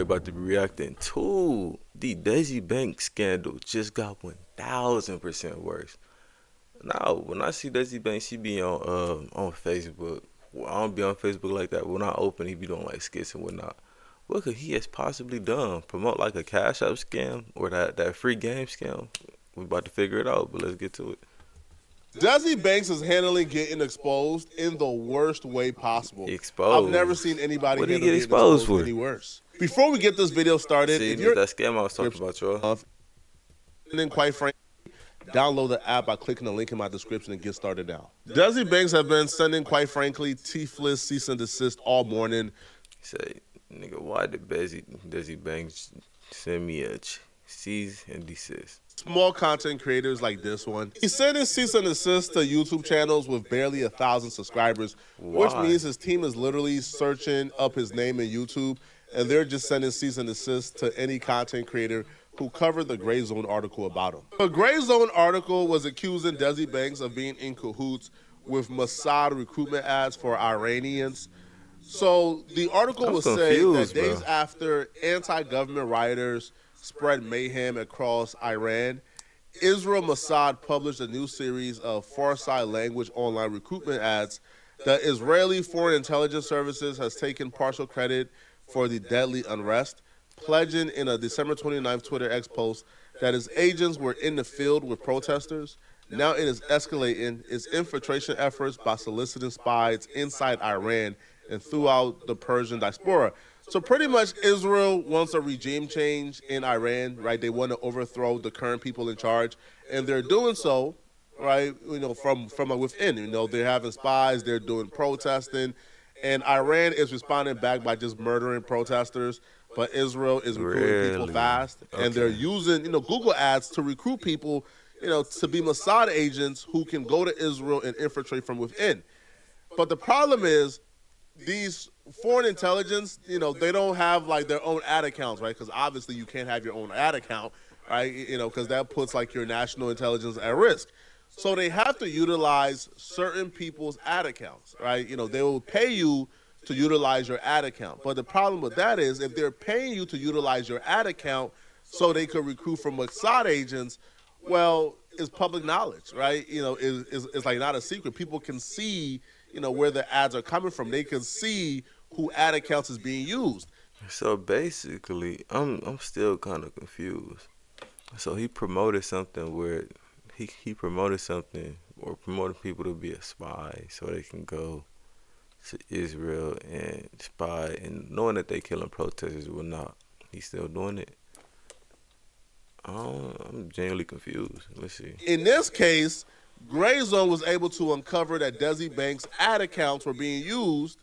about to be reacting to. The Desi Bank scandal just got 1,000% worse. Now, when I see Desi Bank, she be on Facebook. Well, I don't be on Facebook like that. When I open, he be doing like skits and whatnot. What could he has possibly done? Promote like a cash app scam or that free game scam? We about to figure it out, but let's get to it. Desi Banks is handling getting exposed in the worst way possible. I've never seen Exposed. anybody What did he handle get getting exposed exposed for? any worse. Before we get this video started, See, if this you're that scam I was talking about, y'all. and then quite frankly, download the app by clicking the link in my description and get started now. Desi Banks have been sending, quite frankly, teethless cease and desist all morning. Say, nigga, why did Desi Banks send me a cease and desist? Small content creators like this one. He's sending cease and desist to YouTube channels with barely 1,000 subscribers, which Why? means his team is literally searching up his name in YouTube, and they're just sending cease and desist to any content creator who covered the Gray Zone article about him. The Gray Zone article was accusing Desi Banks of being in cahoots with Mossad recruitment ads for Iranians. So the article I'm will say that confused, days bro. after anti-government rioters spread mayhem across Iran, Israel Mossad published a new series of Farsi language online recruitment ads. The Israeli Foreign Intelligence Services has taken partial credit for the deadly unrest, pledging in a December 29th Twitter X post that its agents were in the field with protesters. Now it is escalating its infiltration efforts by soliciting spies inside Iran and throughout the Persian diaspora. So pretty much Israel wants a regime change in Iran, right? They want to overthrow the current people in charge, and they're doing so, right? From within. They're having spies, they're doing protesting, and Iran is responding back by just murdering protesters. But Israel is recruiting people Really? fast, and they're Okay. using Google ads to recruit people, to be Mossad agents who can go to Israel and infiltrate from within. But the problem is these foreign intelligence, they don't have like their own ad accounts, right? Because obviously you can't have your own ad account, right? Because that puts like your national intelligence at risk. So they have to utilize certain people's ad accounts, right? They will pay you to utilize your ad account. But the problem with that is if they're paying you to utilize your ad account so they could recruit from Mossad agents, well, it's public knowledge, right? Is like not a secret. People can see, where the ads are coming from. They can see who ad accounts is being used. So basically, I'm still kind of confused. So he promoted something where he promoted something or promoted people to be a spy so they can go to Israel and spy and knowing that they killing protesters or not. He's still doing it. I'm genuinely confused. Let's see. In this case, Gray Zone was able to uncover that Desi Banks' ad accounts were being used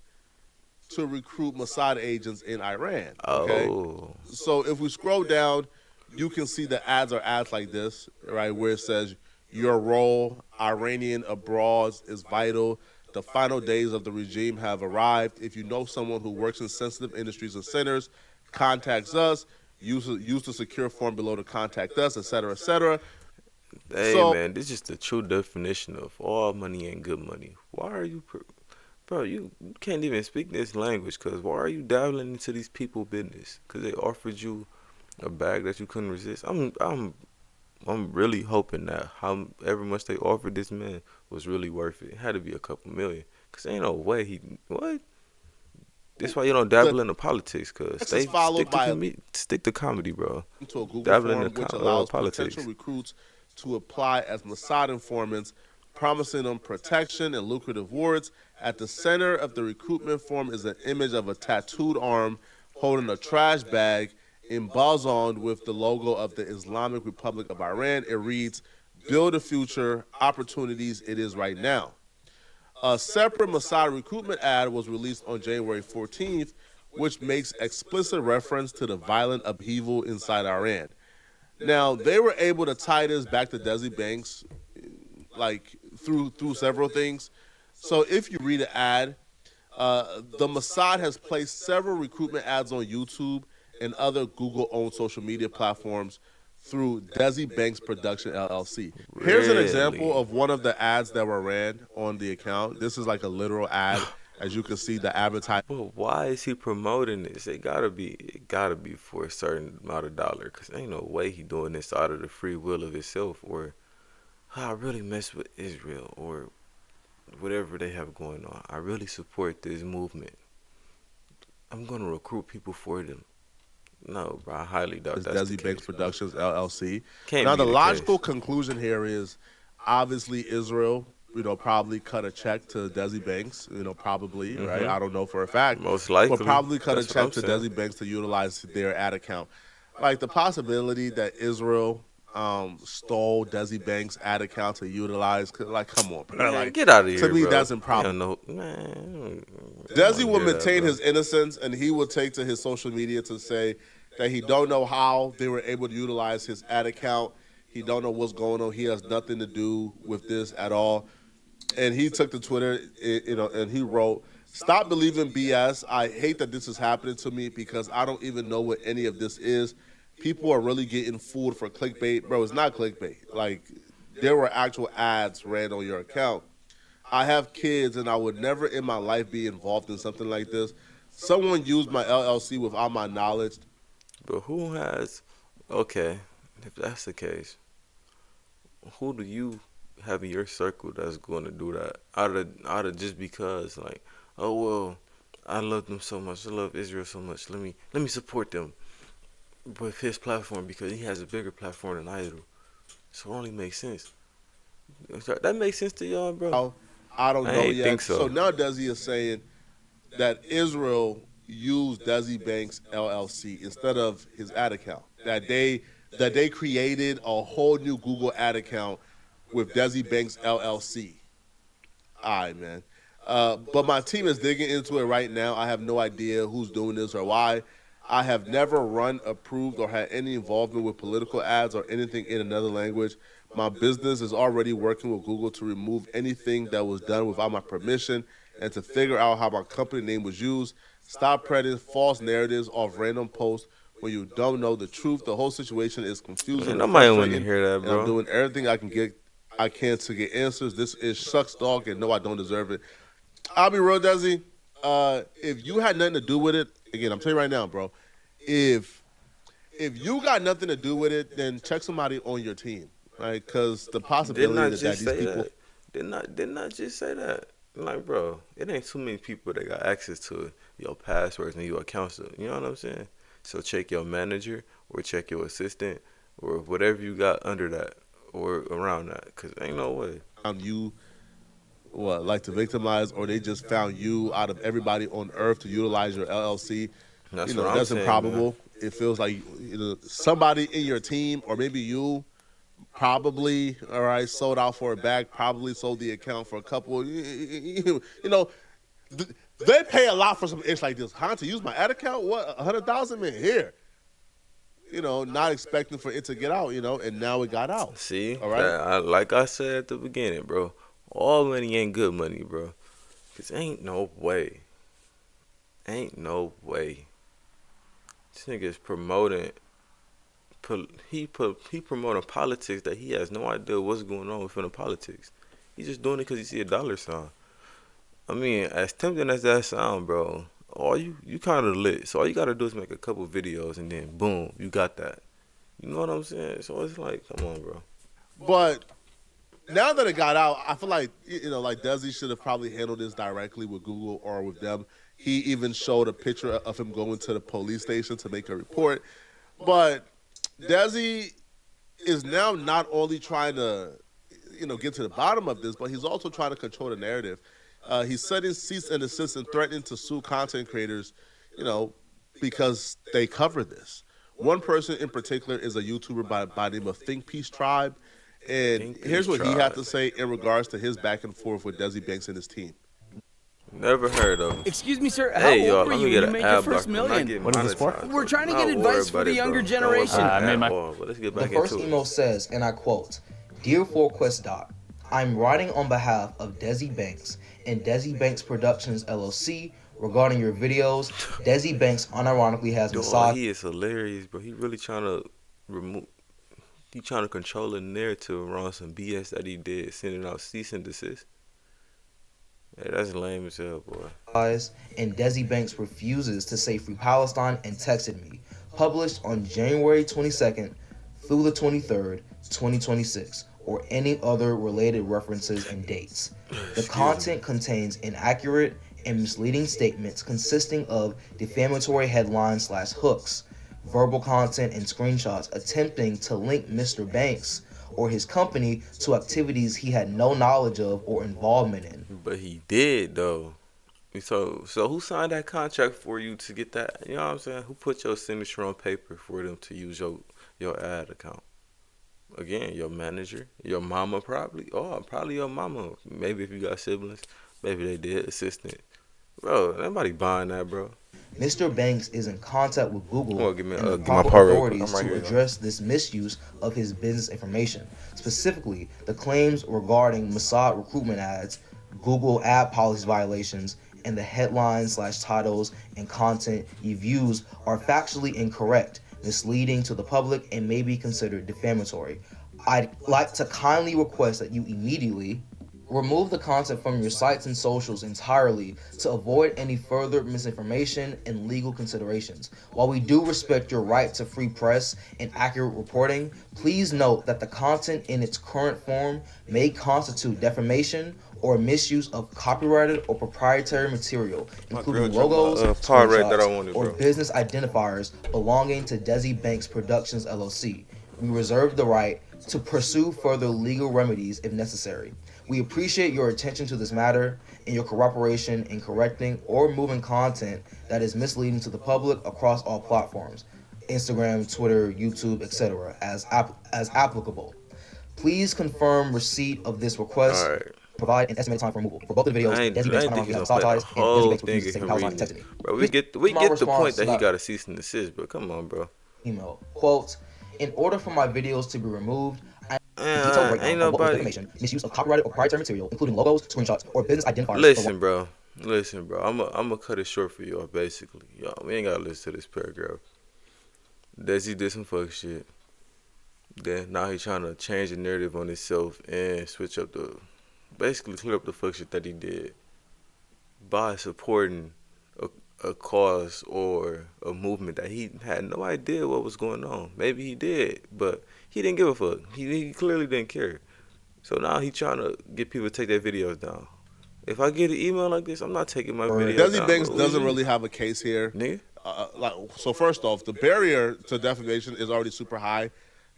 to recruit Mossad agents in Iran. Okay, Oh, so if we scroll down, you can see the ads are ads like this, right, where it says your role, Iranian abroad, is vital. The final days of the regime have arrived. If you know someone who works in sensitive industries and centers, contacts us. Use the secure form below to contact us, etc., etc. hey So man, this is the true definition of all money ain't good money. Why are you, bro? You can't even speak this language. Cause why are you dabbling into these people business? Cause they offered you a bag that you couldn't resist. I'm really hoping that however much they offered this man was really worth it. It had to be a couple million. Cause ain't no way he what. That's why you don't the dabble into politics. Cause text is stay followed by a stick to comedy, bro. to a Google Dabbling form into which allows potential politics. recruits to apply as Mossad informants, promising them protection and lucrative rewards. At the center of the recruitment form is an image of a tattooed arm holding a trash bag emblazoned with the logo of the Islamic Republic of Iran. It reads, "Build a future, opportunities it is right now." A separate Mossad recruitment ad was released on January 14th, which makes explicit reference to the violent upheaval inside Iran. Now, they were able to tie this back to Desi Banks, like through several things. So if you read an ad, the Mossad has placed several recruitment ads on YouTube and other Google-owned social media platforms through Desi Banks Production LLC. Here's an example Really? of one of the ads that were ran on the account. This is like a literal ad. As you can see, the advertising But why is he promoting this? It gotta be for a certain amount of dollar. Cause ain't no way he doing this out of the free will of himself, or I really mess with Israel, or whatever they have going on. I really support this movement. I'm gonna recruit people for them. No, bro, I highly doubt is that's the Desi Banks case, bro. Productions LLC. Can't Now, be the the logical case. conclusion here is obviously Israel, probably cut a check to Desi Banks, probably, right? Mm-hmm. I don't know for a fact, Most but likely. probably cut a That's what check I'm to saying. Desi Banks to utilize their ad account. Like the possibility that Israel stole Desi Banks' ad account to utilize, like, come on, bro. Man, Like, get out of to here, me, bro. that's You improbable. don't know, man. I don't Desi want to will hear that, maintain bro. his innocence, and he will take to his social media to say that he don't know how they were able to utilize his ad account. He don't know what's going on. He has nothing to do with this at all. And he took to Twitter, and he wrote, "Stop believing BS. I hate that this is happening to me because I don't even know what any of this is. People are really getting fooled for clickbait, bro. It's not clickbait. Like there were actual ads ran on your account. I have kids, and I would never in my life be involved in something like this. Someone used my LLC without my knowledge. But who has? Okay, if that's the case, who do you have in your circle that's going to do that? Out of just because, like, oh well, I love them so much. I love Israel so much. Let me support them with his platform because he has a bigger platform than I do. So it only makes sense. That makes sense to y'all, bro. How? I don't I know ain't think yet. So so. now Desi is saying that Israel used Desi Banks LLC instead of his ad account. That they created a whole new Google ad account with Desi Banks LLC. All right, man. But my team is digging into it right now. I have no idea who's doing this or why. I have never run, approved, or had any involvement with political ads or anything in another language. My business is already working with Google to remove anything that was done without my permission and to figure out how my company name was used. Stop spreading false narratives off random posts when you don't know the truth. The whole situation is confusing Man, and nobody want to frustrating, hear that, and I'm bro. doing everything I can to get answers. This is sucks dog, and no, I don't deserve it. I'll be real, Desi. If you had nothing to do with it, again, I'm telling you right now, bro. If if you got nothing to do with it, then check somebody on your team, right? Because the Didn't possibility I that just these say people, that? Didn't I just say that? Like, bro, it ain't too many people that got access to your passwords and your accounts. You know what I'm saying? So check your manager or check your assistant or whatever you got under that or around that. Cause ain't no way. found you, what, like to victimize, or they just found you out of everybody on earth to utilize your LLC, That's what I'm that's saying, man. improbable. It feels like somebody in your team, or maybe you, probably, all right, sold out for a bag, probably sold the account for a couple. They pay a lot for some ish like this. Huh? To use my ad account? What? 100,000 in here? Not expecting for it to get out. And now it got out. See, All right. like I said at the beginning, bro. All money ain't good money, bro. Cause ain't no way. This nigga's promoting he promoting politics that he has no idea what's going on within the politics. He's just doing it because he see a dollar sign. I mean, as tempting as that sound, bro, all you kind of lit. So all you gotta do is make a couple videos and then boom, you got that. You know what I'm saying? So it's like, come on, bro. But now that it got out, I feel like like Desi should have probably handled this directly with Google or with them. He even showed a picture of him going to the police station to make a report. But Desi is now not only trying to get to the bottom of this, but he's also trying to control the narrative. He's setting cease and desist and threatening to sue content creators, you know, because they cover this. One person in particular is a YouTuber by the name of Think Peace Tribe, and Think Peace here's what he had Tribe. to say in regards to his back and forth with Desi Banks and his team. Never heard of him. Excuse me, sir. How Hey, old y'all, were let you me when get you an made your ad first block when I million? get What is this for? monetized. We're trying to get Don't worry advice for about the it, bro. younger Don't worry about generation. it I made at my. all. But let's get The back first into it. email says, and I quote, "Dear ForQuest Doc, I'm writing on behalf of Desi Banks and Desi Banks Productions LLC regarding your videos. Desi Banks unironically has Dog, massaged he is hilarious, bro. He really trying to remove. He trying to control the narrative around some BS that he did, sending out cease and desist. Hey, that's lame as hell, boy. And Desi Banks refuses to say Free Palestine and texted me. Published on January 22nd through the 23rd, 2026, or any other related references and dates. The Excuse me. content contains inaccurate and misleading statements consisting of defamatory headlines slash hooks, verbal content, and screenshots attempting to link Mr. Banks or his company to activities he had no knowledge of or involvement in. But he did though. So who signed that contract for you to get that? You know what I'm saying? Who put your signature on paper for them to use your ad account? Again, your manager, your mama probably. Oh, probably your mama. Maybe if you got siblings, maybe they did assistant. Bro, nobody buying that, bro. Mr. Banks is in contact with Come Google on, and the give my proper part real quick. I'm authorities right to here, y'all. address this misuse of his business information. Specifically, the claims regarding Mossad recruitment ads, Google ad policy violations, and the headlines slash titles and content you views are factually incorrect, misleading to the public, and may be considered defamatory. I'd like to kindly request that you immediately remove the content from your sites and socials entirely to avoid any further misinformation and legal considerations. While we do respect your right to free press and accurate reporting, please note that the content in its current form may constitute defamation or misuse of copyrighted or proprietary material, My girl including dropped my logos, part right that I screenshots, wanted, or bro. business identifiers belonging to Desi Banks Productions LLC. We reserve the right to pursue further legal remedies if necessary. We appreciate your attention to this matter and your cooperation in correcting or removing content that is misleading to the public across all platforms, Instagram, Twitter, YouTube, etc., as applicable. Please confirm receipt of this All request. right. Provide an estimated time for removal. For both of the videos, Desi I Banks ain't think he unironically has gonna play the massaged, and Desi whole Banks thing refuses of to say him Palestine reading and it, texted me. bro. Here's We my get the point response to that he that got a cease and desist, but come on, bro. email. Quote, in order for my videos to be removed, a detailed breakdown Ain't on what was nobody. defamation, misuse of copyrighted or proprietary material, including logos, screenshots, or business identifiers. Listen, bro. I'm gonna cut it short for y'all. Basically, y'all, we ain't gotta listen to this paragraph. Desi did some fuck shit. Then now he trying to change the narrative on himself and switch up basically clear up the fuck shit that he did by supporting a, a cause or a movement that he had no idea what was going on. Maybe he did, but he didn't give a fuck. He clearly didn't care. So now he trying to get people to take their videos down. If I get an email like this, I'm not taking my video Desi down, Banks bro. What doesn't you really mean? have a case here. Nigga? So first off, the barrier to defamation is already super high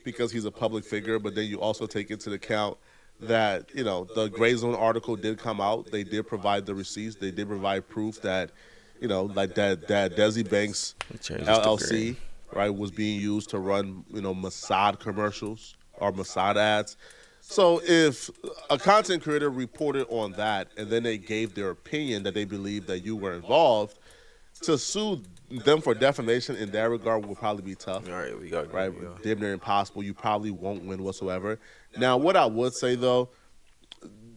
because he's a public figure. But then you also take into account that the Gray Zone article did come out. They did provide the receipts. They did provide proof that like that Desi Banks He changed this to green. LLC right was being used to run Mossad commercials or Mossad ads. So if a content creator reported on that and then they gave their opinion that they believe that you were involved, to sue them for defamation in that regard will probably be tough, All right, we got right? green, y'all. Damn near impossible. You probably won't win whatsoever. Now, what I would say though,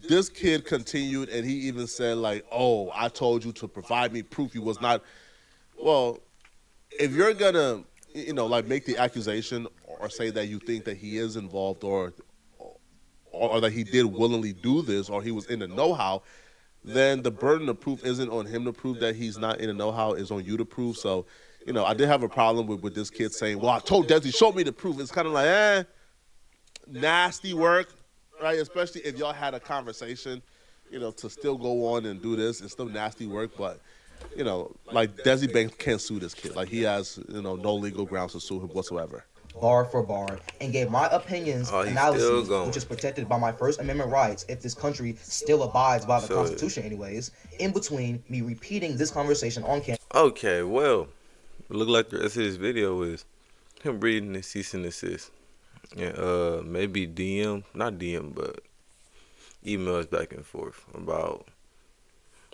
this kid continued and he even said like, "Oh, I told you to provide me proof you was not." Well, if you're gonna, like make the accusation or say that you think that he is involved or that he did willingly do this or he was in the know-how, then the burden of proof isn't on him to prove that he's not in the know-how, is on you to prove. So, I did have a problem with this kid saying, well, I told Desi, show me the proof. It's kind of like, nasty work, right? Especially if y'all had a conversation, to still go on and do this. It's still nasty work, but, like Desi Banks can't sue this kid. Like he has, no legal grounds to sue him whatsoever. Bar for bar, and gave my opinions, Oh, he's still analyses, which going. is protected by my First Amendment rights if this country still abides by the So, Constitution, anyways, in between me repeating this conversation on camera. okay, well, look like the rest of this video is him reading the cease and desist. And maybe not DM, but emails back and forth about,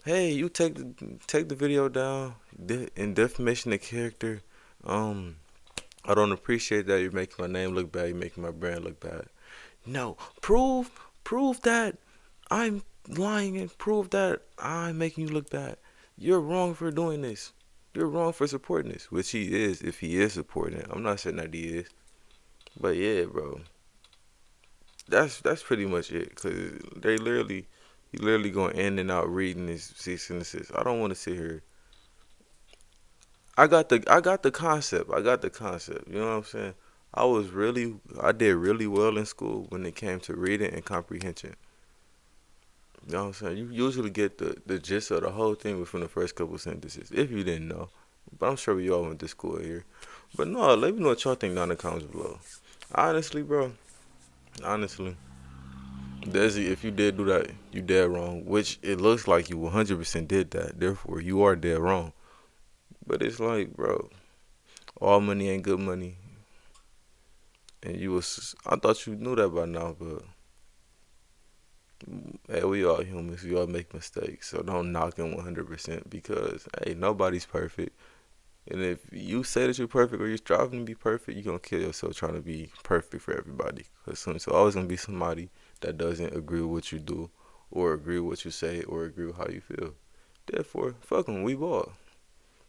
hey, you take the video down in defamation of character. Um, I don't appreciate that you're making my name look bad. You're making my brand look bad. No, prove that I'm lying and prove that I'm making you look bad. You're wrong for doing this. You're wrong for supporting this, which he is if he is supporting it. I'm not saying that he is, but yeah, bro, that's pretty much it. Cause they literally, He literally going in and out reading his cease and desist. I don't want to sit here. I got the concept. I got the concept. You know what I'm saying? I did really well in school when it came to reading and comprehension. You know what I'm saying? You usually get the gist of the whole thing within the first couple sentences, if you didn't know. But I'm sure we all went to school here. But no, let me know what y'all think down in the comments below. Honestly, bro. Honestly. Desi, if you did do that, you dead wrong. Which it looks like you 100% did that. Therefore, you are dead wrong. But it's like, bro, all money ain't good money. And I thought you knew that by now, but hey, we all humans. We all make mistakes. So don't knock them 100% because, hey, nobody's perfect. And if you say that you're perfect or you're striving to be perfect, you're going to kill yourself trying to be perfect for everybody. Because so always going to be somebody that doesn't agree with what you do or agree with what you say or agree with how you feel. Therefore, fuck them. We ball.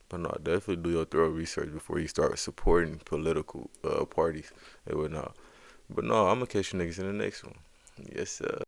But no, definitely do your thorough research before you start supporting political parties and whatnot. But no, I'm going to catch you niggas in the next one. Yes, sir.